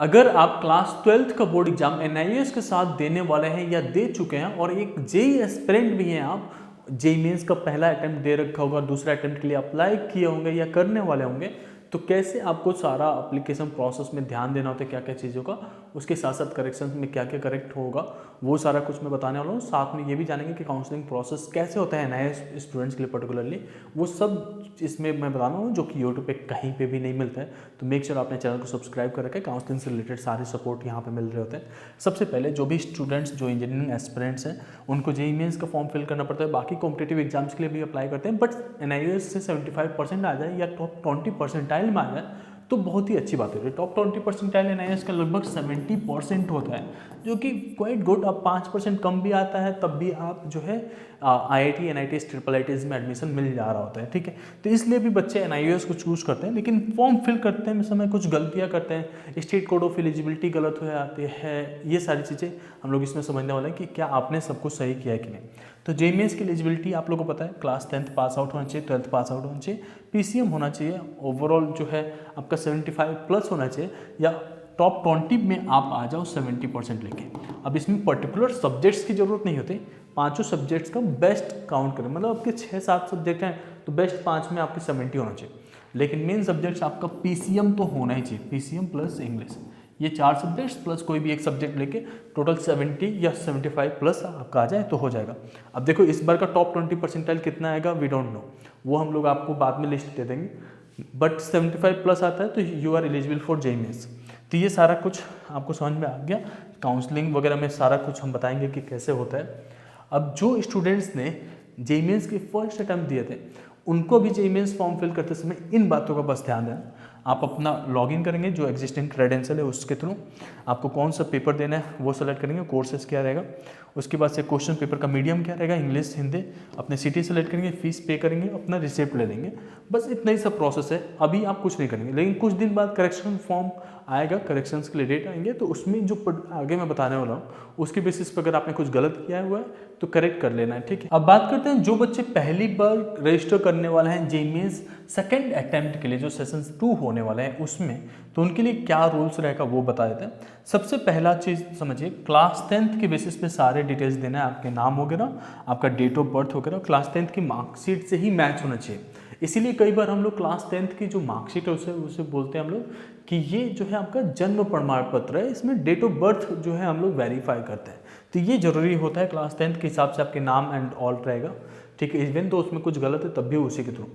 अगर आप class 12th का बोर्ड एग्जाम एनआईएएस के साथ देने वाले हैं या दे चुके हैं और एक जेई एस्पिरेंट भी हैं, आप जेई मेंस का पहला अटेम्प्ट दे रखा होगा, दूसरा अटेम्प्ट के लिए अप्लाई किए होंगे या करने वाले होंगे, तो कैसे आपको सारा एप्लीकेशन प्रोसेस में ध्यान देना होता है, क्या क्या चीज़ों का, उसके साथ साथ करेक्शन में क्या क्या करेक्ट होगा, वो सारा कुछ मैं बताने वाला हूँ। साथ में ये भी जानेंगे कि काउंसलिंग प्रोसेस कैसे होता है नए स्टूडेंट्स के लिए पर्टिकुलरली, वो सब इसमें मैं बताना हूँ जो कि यूट्यूब पे कहीं पे भी नहीं मिलता है। तो मेक श्योर आपने चैनल को सब्सक्राइब कर रखा है, काउंसलिंग से रिलेटेड सारे सपोर्ट यहाँ पे मिल रहे होते हैं। सबसे पहले जो भी स्टूडेंट्स जो इंजीनियरिंग एस्पिरेंट्स हैं उनको जेईई मेंस का फॉर्म फिल करना पड़ता है, बाकी कॉम्पिटेटिव एग्जाम्स के लिए भी अप्लाई करते हैं, बट एनआईएएस से 75% आ जाए या टॉप 20 परसेंटाइल में आ जाए तो बहुत ही अच्छी बात है। टॉप 20 परसेंटाइल एनआईएएस का लगभग 70% होता है, जो कि क्वाइट गुड। अब 5% कम भी आता है तब भी आप जो है आईआईटी एनआईटी ट्रिपल आईटीज में एडमिशन मिल जा रहा होता है, ठीक है। तो इसलिए भी बच्चे एनआईएएस को चूज करते हैं, लेकिन फॉर्म फिल करते हैं समय कुछ गलतियां करते हैं, स्टेट कोड ऑफ एलिजिबिलिटी गलत हो जाती है, ये सारी चीज़ें हम लोग इसमें समझने वाले हैं कि क्या आपने सब कुछ सही किया है कि नहीं। तो जेईई मेंस की एलिजिबिलिटी आप लोगों को पता है, क्लास 10th पास आउट होना चाहिए, 12th पास आउट होना चाहिए, पीसीएम होना चाहिए, ओवरऑल जो है आपका 75 प्लस होना चाहिए, या टॉप 20 में आप आ जाओ 70% लेके। अब इसमें पर्टिकुलर सब्जेक्ट्स की जरूरत नहीं होती, पांचों सब्जेक्ट्स का बेस्ट काउंट करें, मतलब आपके 6-7 सब्जेक्ट हैं तो बेस्ट 5 में आपके 70 होना चाहिए, लेकिन मेन सब्जेक्ट्स आपका पीसीएम तो होना ही चाहिए, पीसीएम प्लस इंग्लिश, ये 4 सब्जेक्ट्स प्लस कोई भी एक सब्जेक्ट लेके टोटल 70 या 75 प्लस आपका आ जाए तो हो जाएगा। अब देखो इस बार का टॉप 20 परसेंटाइल कितना आएगा वी डोंट नो, वो हम लोग आपको बाद में लिस्ट दे देंगे, बट 75 प्लस आता है तो you are eligible for JEE Mains. तो ये सारा कुछ आपको समझ में आ गया, काउंसलिंग वगैरह में सारा कुछ हम बताएंगे कि कैसे होता है। अब जो स्टूडेंट्स ने जेईई मेंस के फर्स्ट अटैम्प्ट दिए थे उनको भी जेईई मेंस फॉर्म फिल करते समय इन बातों का बस ध्यान देना। आप अपना लॉगिन करेंगे जो एग्जिस्टिंग क्रेडेंशियल है उसके थ्रू, आपको कौन सा पेपर देना है वो सेलेक्ट करेंगे, कोर्सेज क्या रहेगा, उसके बाद से क्वेश्चन पेपर का मीडियम क्या रहेगा, इंग्लिश हिंदी, अपने सिटी सेलेक्ट करेंगे, फीस पे करेंगे, अपना रिसिप्ट ले लेंगे, बस इतना ही सब प्रोसेस है। अभी आप कुछ नहीं करेंगे, लेकिन कुछ दिन बाद करेक्शन फॉर्म आएगा, करेक्शंस के लिए डेट आएंगे, तो उसमें जो आगे मैं बताने वाला हूँ उसके बेसिस पर अगर आपने कुछ गलत किया हुआ है तो करेक्ट कर लेना है, ठीक है। अब बात करते हैं जो बच्चे पहली बार रजिस्टर करने वाले हैं जेईई मेंस सेकेंड अटेम्प्ट के लिए, जो सेशन 2 होने वाले हैं उसमें, तो उनके लिए क्या रूल्स रहेगा वो बता देते हैं। सबसे पहला चीज़ समझिए, क्लास 10th के बेसिस पे सारे डिटेल्स देना है, आपके नाम वगैरह, आपका डेट ऑफ बर्थ वगैरह क्लास 10th की मार्कशीट से ही मैच होना चाहिए। इसीलिए कई बार हम लोग क्लास 10th की जो मार्कशीट है उसे बोलते हैं हम लोग कि ये जो है आपका जन्म प्रमाण पत्र है, इसमें डेट ऑफ बर्थ जो है हम लोग वेरीफाई करते हैं, तो ये जरूरी होता है। क्लास 10th के हिसाब से आपके नाम एंड ऑल रहेगा, ठीक है। इवन तो उसमें कुछ गलत है तब भी उसी के थ्रू।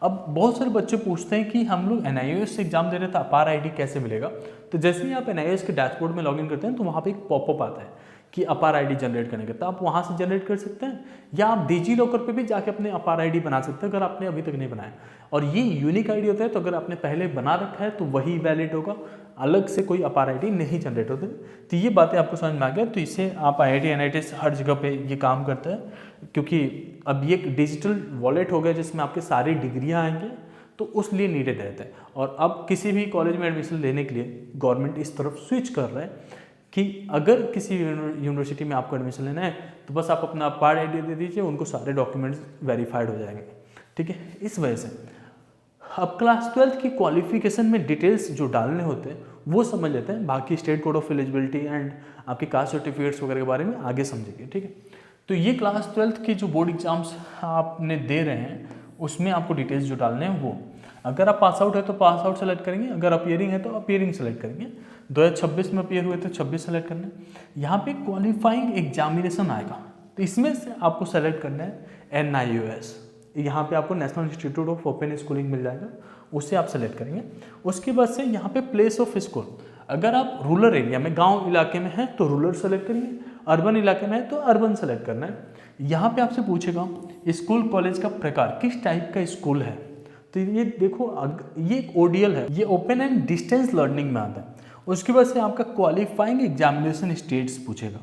अब बहुत सारे बच्चे पूछते हैं कि हम लोग एनआईएएस से एग्जाम दे रहे थे, अपार आईडी कैसे मिलेगा। तो जैसे ही आप एनआईएएस के डैशबोर्ड में लॉगिन करते हैं तो वहाँ पे एक पॉपअप आता है कि अपार आईडी जनरेट करने का, तो आप वहाँ से जनरेट कर सकते हैं, या आप डिजी लॉकर पे भी जाके अपने अपार आईडी बना सकते हैं अगर आपने अभी तक नहीं बनाया। और ये यूनिक आईडी होता है, तो अगर आपने पहले बना रखा है तो वही वैलिड होगा, अलग से कोई अपार आईडी नहीं जनरेट होते। तो ये बातें आपको समझ में आ गया, तो इससे आप आईआईटी एनआईटी हर जगह पे ये काम करता है, क्योंकि अब ये एक डिजिटल वॉलेट हो गया जिसमें आपके सारी डिग्रियाँ आएंगे, तो उस लिए नीडेड रहता है। और अब किसी भी कॉलेज में एडमिशन लेने के लिए गवर्नमेंट इस तरफ स्विच कर रहा है कि अगर किसी यूनिवर्सिटी में आपको एडमिशन लेना है तो बस आप अपना अपार आईडी दे दीजिए, उनको सारे डॉक्यूमेंट्स वेरीफाइड हो जाएंगे, ठीक है। इस वजह से अब क्लास 12th की क्वालिफिकेशन में डिटेल्स जो डालने होते हैं वो समझ लेते हैं, बाकी state code of eligibility and आपके कास्ट सर्टिफिकेट्स वगैरह के बारे में आगे समझेंगे, ठीक है। तो ये क्लास 12th की जो बोर्ड एग्जाम्स आपने दे रहे हैं उसमें आपको डिटेल्स जो डालने हैं वो, अगर आप पास आउट है तो पास आउट सेलेक्ट करेंगे, अगर अपीयरिंग है तो अपीयरिंग सेलेक्ट करेंगे, 2026 में अपीयर हुए तो 26 सेलेक्ट करना है। यहाँ पे क्वालिफाइंग एग्जामिनेशन आएगा, तो इसमें से आपको सेलेक्ट करना है एनआईओएस, यहाँ पे आपको National Institute of Open Schooling मिल जाएगा, उससे आप सेलेक्ट करेंगे। उसके बाद से यहाँ पे प्लेस ऑफ स्कूल, अगर आप रूरल एरिया में गांव इलाके में हैं तो रूरल सेलेक्ट करिए, अर्बन इलाके में है तो अर्बन सेलेक्ट करना है। यहाँ पे आपसे पूछेगा स्कूल कॉलेज का प्रकार, किस टाइप का स्कूल है, तो ये देखो ये एक ओडीएल है, ये ओपन एंड डिस्टेंस लर्निंग में आता है। उसके बाद से आपका क्वालिफाइंग एग्जामिनेशन स्टेट्स पूछेगा,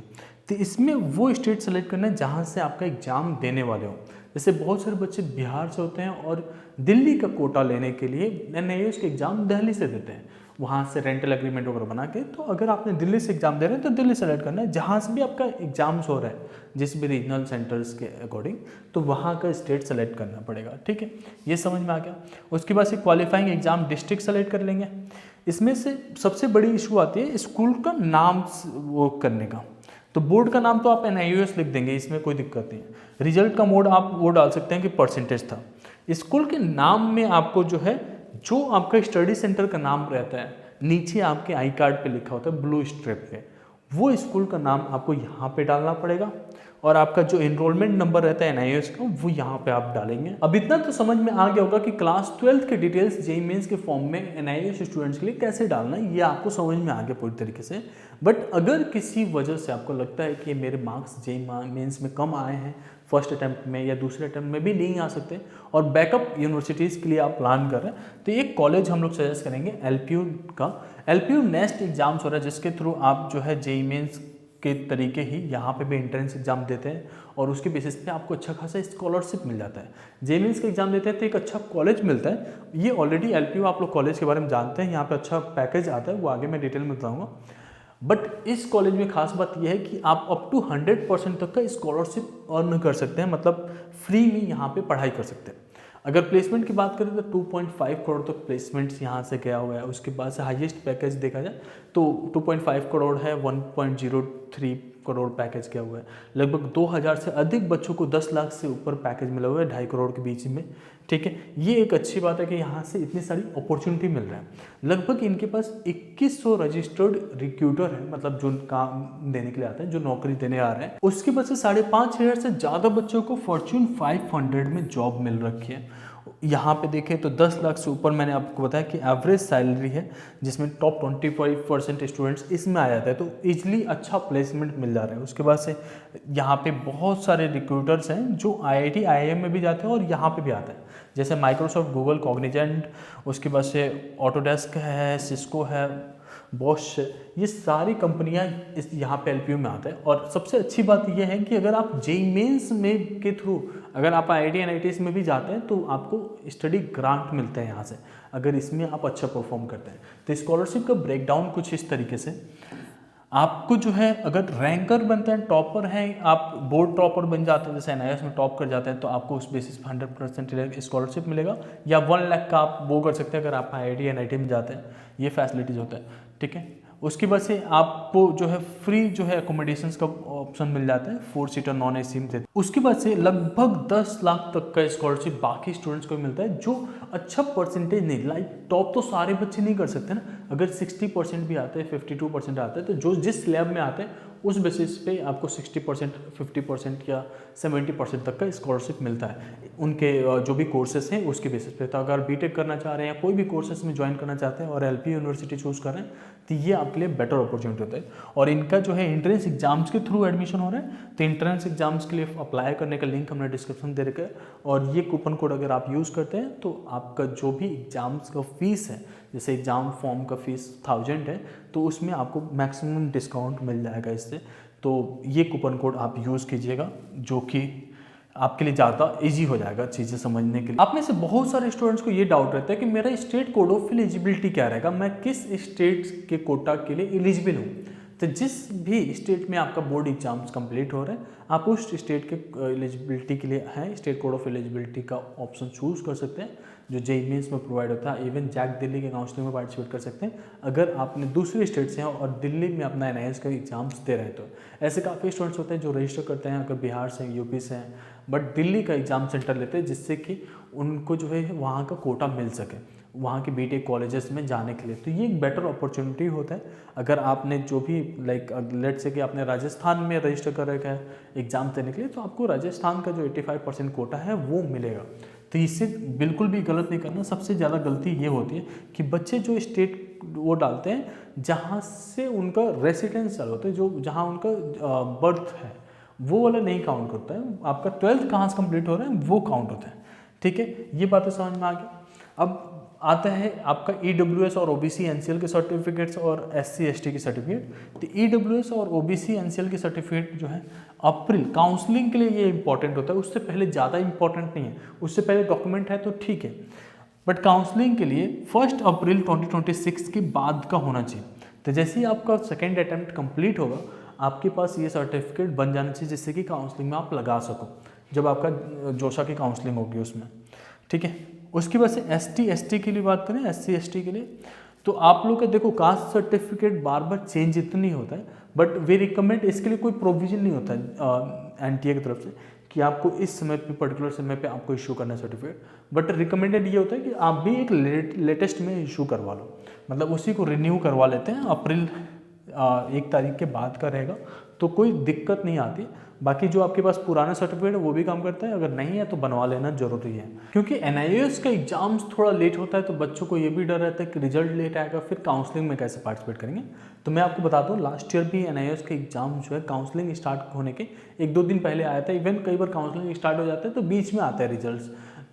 तो इसमें वो स्टेट सेलेक्ट करना है जहाँ से आपका एग्जाम देने वाले हो। जैसे बहुत सारे बच्चे बिहार से होते हैं और दिल्ली का कोटा लेने के लिए एनआईएएस के एग्जाम दिल्ली से देते हैं, वहाँ से रेंटल एग्रीमेंट वगैरह बना के। तो अगर आपने दिल्ली से एग्जाम दे रहे हैं तो दिल्ली सेलेक्ट करना है, जहाँ से भी आपका एग्जाम्स हो रहा है जिस भी रीजनल सेंटर्स के अकॉर्डिंग, तो वहाँ का स्टेट सेलेक्ट करना पड़ेगा, ठीक है। ये समझ में आ गया। उसके बाद से क्वालिफाइंग एग्जाम डिस्ट्रिक्ट सेलेक्ट कर लेंगे। इसमें से सबसे बड़ी इशू आती है स्कूल का नाम वो करने का। तो बोर्ड का नाम तो आप NIOS लिख देंगे, इसमें कोई दिक्कत नहीं है। रिजल्ट का मोड आप वो डाल सकते हैं कि परसेंटेज था। स्कूल के नाम में आपको जो है, जो आपका स्टडी सेंटर का नाम रहता है, नीचे आपके आई कार्ड पे लिखा होता है ब्लू स्ट्रिप पे, वो स्कूल का नाम आपको यहाँ पे डालना पड़ेगा। और आपका जो एनरोलमेंट नंबर रहता है NIOS का, वो यहाँ पे आप डालेंगे। अब इतना तो समझ में आ गया होगा कि क्लास 12 के डिटेल्स JEE मेंस के फॉर्म में NIOS स्टूडेंट्स के लिए कैसे डालना है, ये आपको समझ में आ गया पूरी तरीके से। बट अगर किसी वजह से आपको लगता है कि मेरे मार्क्स JEE मेंस में कम आए हैं, फर्स्ट अटैम्प्ट में या दूसरे अटैम्प्ट में भी नहीं आ सकते, और बैकअप यूनिवर्सिटीज़ के लिए आप प्लान कर रहे हैं, तो एक कॉलेज हम लोग सजेस्ट करेंगे LPU का। LPU नेक्स्ट एग्जाम्स हो रहा है, जिसके थ्रू आप जो है JEE मेंस के तरीके ही यहाँ पे भी एंट्रेंस एग्जाम देते हैं, और उसके बेसिस पे आपको अच्छा खासा स्कॉलरशिप मिल जाता है। JEE मेंस का एग्जाम देते हैं तो एक अच्छा कॉलेज मिलता है। ये ऑलरेडी LPU आप लोग कॉलेज के बारे में जानते हैं, यहाँ पे अच्छा पैकेज आता है, वो आगे मैं डिटेल में बताऊँगा। बट इस कॉलेज में खास बात यह है कि आप अप टू 100% तक का स्कॉलरशिप अर्न कर सकते हैं, मतलब फ्री में यहाँ पे पढ़ाई कर सकते हैं। अगर प्लेसमेंट की बात करें तो 2.5 करोड़ तक प्लेसमेंट्स यहाँ से गया हुआ है। उसके बाद से हाईएस्ट पैकेज देखा जाए तो 2.5 करोड़ है, 1.03 करोड़ पैकेज गया हुआ है। लगभग 2000 से अधिक बच्चों को 10 लाख से ऊपर पैकेज मिला हुआ है, 2.5 करोड़ के बीच में, ठीक है। ये एक अच्छी बात है कि यहाँ से इतनी सारी अपॉर्चुनिटी मिल रहा है। लगभग इनके पास 2100 रजिस्टर्ड रिक्रूटर है, मतलब जो काम देने के लिए आते हैं, जो नौकरी देने आ रहे हैं। उसके बाद से 5,500 से ज़्यादा बच्चों को फॉर्च्यून 500 में जॉब मिल रखी है। यहाँ पे देखें तो 10 लाख से ऊपर मैंने आपको बताया कि एवरेज सैलरी है, जिसमें टॉप 25% स्टूडेंट्स इसमें आ जाता है, तो इजली अच्छा प्लेसमेंट मिल जा रहा है। उसके बाद से यहाँ पे बहुत सारे रिक्रूटर्स हैं जो IIT IIM में भी जाते हैं और यहाँ पे भी आते हैं, जैसे माइक्रोसॉफ्ट, गूगल, कॉग्निजेंट, उसके बाद से ऑटोडेस्क है, सिस्को है, बॉश, ये सारी कंपनियां इस यहाँ पे LPU में आते हैं। और सबसे अच्छी बात यह है कि अगर आप JEE मेंस में के थ्रू अगर आप IIT NITs में भी जाते हैं तो आपको स्टडी ग्रांट मिलते हैं यहाँ से, अगर इसमें आप अच्छा परफॉर्म करते हैं। तो स्कॉलरशिप का ब्रेकडाउन कुछ इस तरीके से, आपको जो है अगर रैंकर बनते हैं, टॉपर हैं, आप बोर्ड टॉपर बन जाते हैं, जैसे NIOS में टॉप कर जाते हैं, तो आपको उस बेसिस पर 100% स्कॉलरशिप मिलेगा, या 1 लाख का आप वो कर सकते हैं अगर आप IIT NIT में जाते हैं। ये फैसिलिटीज़ होता है, ठीक है। उसकी वजह से आपको जो है फ्री जो है अकोमोडेशंस का ऑप्शन मिल जाता है, 4 सीटर नॉन AC में देते। उसके बाद से लगभग 10 लाख तक का स्कॉलरशिप बाकी स्टूडेंट्स को मिलता है, जो अच्छा परसेंटेज नहीं, लाइक टॉप तो सारे बच्चे नहीं कर सकते ना। अगर 60% भी आते हैं, 52% आते हैं, तो जो जिस स्लैब में आते हैं उस बेसिस पे आपको 60%, 50% या 70% तक का स्कॉलरशिप मिलता है, उनके जो भी कोर्सेस हैं उसके बेसिस पे। तो अगर BTech करना चाह रहे हैं या कोई भी कोर्सेस में ज्वाइन करना चाहते हैं और LPU यूनिवर्सिटी चूज़ कर रहे हैं, तो ये आपके लिए बेटर अपॉर्चुनिटी होता है। और इनका जो है एंट्रेंस एग्जाम्स के थ्रू एडमिशन हो रहा है, तो एंट्रेंस एग्जाम्स के लिए अप्लाई करने का लिंक हमने डिस्क्रिप्शन दे रखा है। और ये कूपन कोड अगर आप यूज़ करते हैं तो आपका जो भी एग्जाम्स का फीस है, जैसे एग्ज़ाम फॉर्म का फीस 1000 है, तो उसमें आपको मैक्सिमम डिस्काउंट मिल जाएगा इससे। तो ये कूपन कोड आप यूज़ कीजिएगा, जो कि आपके लिए ज़्यादा इजी हो जाएगा चीज़ें समझने के लिए। आप में से बहुत सारे स्टूडेंट्स को ये डाउट रहता है कि मेरा स्टेट कोड ऑफ एलिजिबिलिटी क्या रहेगा, मैं किस स्टेट के कोटा के लिए एलिजिबल हूँ। तो जिस भी स्टेट में आपका बोर्ड एग्जाम्स कंप्लीट हो रहे हैं, आप उस स्टेट के एलिजिबिलिटी के लिए हैं, स्टेट कोड ऑफ एलिजिबिलिटी का ऑप्शन चूज़ कर सकते हैं, जो JEE मेंस में प्रोवाइड होता है। इवन जैक दिल्ली के काउंसलिंग में पार्टिसिपेट कर सकते हैं अगर आपने दूसरे स्टेट से हैं और दिल्ली में अपना NIOS का एग्जाम्स दे रहे हैं। तो ऐसे काफ़ी स्टूडेंट्स होते हैं जो रजिस्टर करते हैं अगर बिहार से, UP से हैं, बट दिल्ली का एग्ज़ाम सेंटर लेते हैं, जिससे कि उनको जो है वहाँ का कोटा मिल सके वहाँ के BTech कॉलेजेस में जाने के लिए। तो ये एक बेटर अपॉर्चुनिटी होता है अगर आपने जो भी लाइक लेट से कि आपने राजस्थान में रजिस्टर कर रखा है एग्ज़ाम देने के लिए, तो आपको राजस्थान का जो 85% कोटा है वो मिलेगा। तो इससे बिल्कुल भी गलत नहीं करना। सबसे ज़्यादा गलती ये होती है कि बच्चे जो स्टेट वो डालते हैं जहाँ से उनका रेसिडेंशियल होता है, जो जहाँ उनका बर्थ है, वो वाला नहीं काउंट करता है। आपका 12th कहाँ से कंप्लीट हो रहा है वो काउंट होता है, ठीक है। ये बातें समझ में आ गई। अब आता है आपका EWS और OBC NCL के सर्टिफिकेट्स और SC ST की सर्टिफिकेट। तो EWS और OBC NCL की सर्टिफिकेट जो है अप्रैल काउंसलिंग के लिए ये इंपॉर्टेंट होता है, उससे पहले ज़्यादा इंपॉर्टेंट नहीं है। उससे पहले डॉक्यूमेंट है तो ठीक है। बट काउंसलिंग के लिए 1 अप्रैल 2026 के बाद का होना चाहिए। तो जैसे ही आपका सेकेंड अटैम्प्ट कंप्लीट होगा, आपके पास ये सर्टिफिकेट बन जाना चाहिए जिससे कि काउंसलिंग में आप लगा सको, जब आपका जोशा की काउंसलिंग होगी उसमें, ठीक है। उसकी वजह से ST के लिए बात करें, SC ST के लिए, तो आप लोग का देखो कास्ट सर्टिफिकेट बार बार चेंज इतना नहीं होता है, बट वे रिकमेंड, इसके लिए कोई प्रोविजन नहीं होता है NTA की तरफ से कि आपको इस समय पे पर्टिकुलर समय पे आपको इशू करना है सर्टिफिकेट, बट रिकमेंडेड ये होता है कि आप भी एक लेटेस्ट में इशू करवा लो, मतलब उसी को रिन्यू करवा लेते हैं। अप्रैल 1 तारीख के बाद का रहेगा तो कोई दिक्कत नहीं आती। बाकी जो आपके पास पुराना सर्टिफिकेट है वो भी काम करता है, अगर नहीं है तो बनवा लेना जरूरी है। क्योंकि NIOS का एग्जाम्स थोड़ा लेट होता है तो बच्चों को ये भी डर रहता है कि रिजल्ट लेट आएगा, फिर काउंसलिंग में कैसे पार्टिसिपेट करेंगे। तो मैं आपको बताता हूँ, लास्ट ईयर भी NIOS का एग्जाम जो है काउंसलिंग स्टार्ट होने के 1-2 दिन पहले आया था। इवन कई बार काउंसलिंग स्टार्ट हो जाता है तो बीच में आता है रिजल्ट,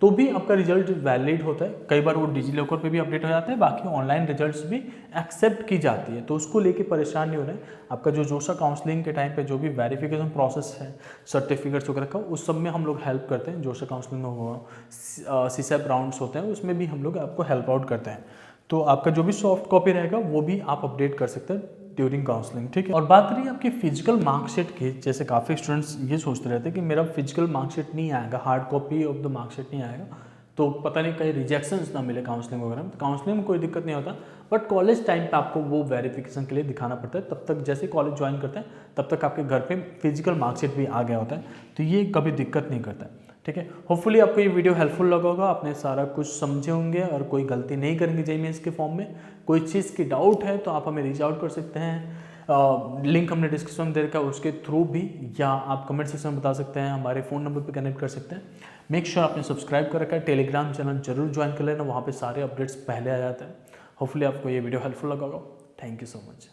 तो भी आपका रिजल्ट वैलिड होता है। कई बार वो डिजीलॉकर पे भी अपडेट हो जाता है, बाकी ऑनलाइन रिजल्ट्स भी एक्सेप्ट की जाती है, तो उसको लेके परेशान नहीं हो रहे हैं। आपका जो जोशा काउंसलिंग के टाइम पे जो भी वेरिफिकेशन प्रोसेस है सर्टिफिकेट्स वगैरह का, उस सब में हम लोग हेल्प करते हैं। जोशा काउंसलिंग में हुआ CSAP राउंड्स होते हैं, उसमें भी हम लोग आपको हेल्प आउट करते हैं। तो आपका जो भी सॉफ्ट कॉपी रहेगा वो भी आप अपडेट कर सकते हैं ड्यूरिंग काउंसलिंग, ठीक है। और बात रही आपकी फिजिकल मार्कशीट की, जैसे काफ़ी स्टूडेंट्स ये सोचते रहते हैं कि मेरा फिजिकल मार्कशीट नहीं आएगा, hard copy of the marksheet नहीं आएगा तो पता नहीं कहीं रिजेक्शंस ना मिले काउंसलिंग वगैरह में। तो काउंसलिंग में कोई दिक्कत नहीं होता, बट कॉलेज टाइम पे आपको वो वेरिफिकेशन के लिए दिखाना पड़ता है। तब तक जैसे कॉलेज ज्वाइन करते हैं तब तक आपके घर पे फिजिकल मार्कशीट भी आ गया होता है, तो ये कभी दिक्कत नहीं करता है, ठीक है। होपफुली आपको ये वीडियो हेल्पफुल लगा होगा, आपने सारा कुछ समझे होंगे और कोई गलती नहीं करेंगे JEE मेंस के फॉर्म में। कोई चीज़ की डाउट है तो आप हमें रीच आउट कर सकते हैं, लिंक हमने डिस्क्रिप्शन में दे रखा है उसके थ्रू भी, या आप कमेंट सेक्शन में बता सकते हैं, हमारे फ़ोन नंबर पे कनेक्ट कर सकते हैं। मेक श्योर आपने सब्सक्राइब कर रखा है, टेलीग्राम चैनल जरूर ज्वाइन कर लेना, वहाँ पे सारे अपडेट्स पहले आ जाते हैं। होपफुली आपको ये वीडियो हेल्पफुल लगा होगा। Thank you so much.